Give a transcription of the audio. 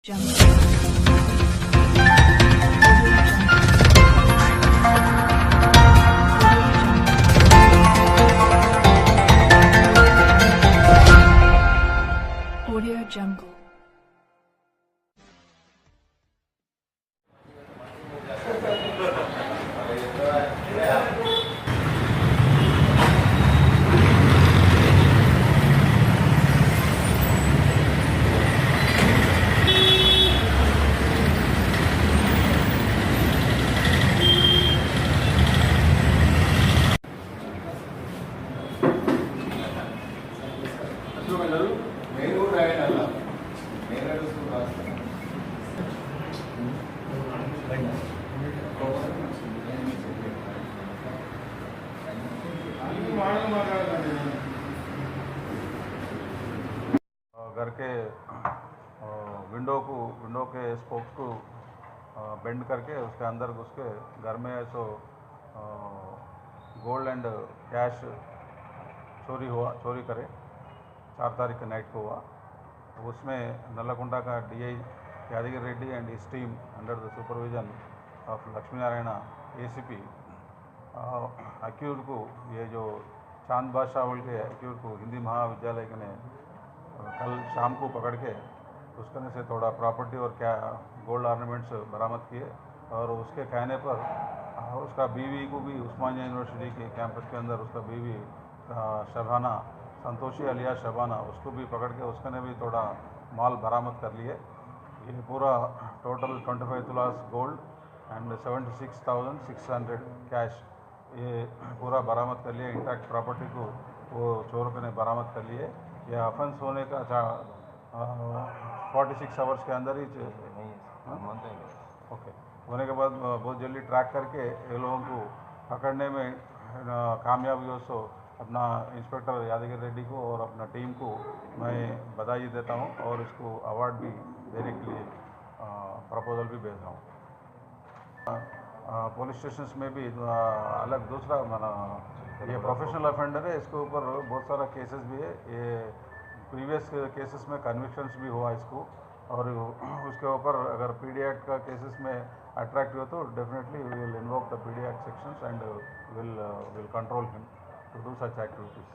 Audio Jungle. घर के window के स्पोक्स को बेंड करके उसके अंदर घुस के घर में सो गोल्ड एंड कैश चोरी करे 4 तारीख के नाइट को हुआ। उसमें नल्लाकुंडा का DI Yadagiri Reddy and his team under the supervision of Lakshmi Narayana ACP accused को ये जो चांद बादशाह बोल के अक्यूज को हिंदी महाविद्यालय के ने कल शाम को पकड़ के उसके से थोड़ा प्रॉपर्टी और क्या गोल्ड ऑर्नामेंट्स बरामद किए और उसके कहने पर उसका बीवी को भी उस्मानिया यूनिवर्सिटी के कैंपस के अंदर उसका बीवी शबाना संतोषी अलिया शबाना उसको भी पकड़ के उसने भी थोड़ा माल बरामद कर लिए। ये पूरा टोटल 25 तुलास गोल्ड एंड 76,600 कैश ये पूरा बरामद कर लिए। इंटैक्ट प्रॉपर्टी को वो चोरों ने बरामद कर लिए। ये ऑफेंस होने का 46 आवर्स के अंदर ही ओके होने के बाद बहुत जल्दी ट्रैक करके ये लोगों को पकड़ने में कामयाबी हो। सो अपना इंस्पेक्टर यादगिरी रेड्डी को और अपना टीम को मैं बधाई देता हूँ और इसको अवार्ड भी देने के लिए प्रपोजल भी भेज रहा हूँ। पुलिस स्टेशंस में भी अलग दूसरा ये प्रोफेशनल ऑफेंडर है, इसके ऊपर बहुत सारा केसेस भी है। ये प्रीवियस केसेस में कन्विक्शंस भी हुआ इसको और उसके ऊपर अगर पीडी एक्ट का केसेस में अट्रैक्ट हुआ तो definitely we will invoke the PD act sections and will control him to do such activities.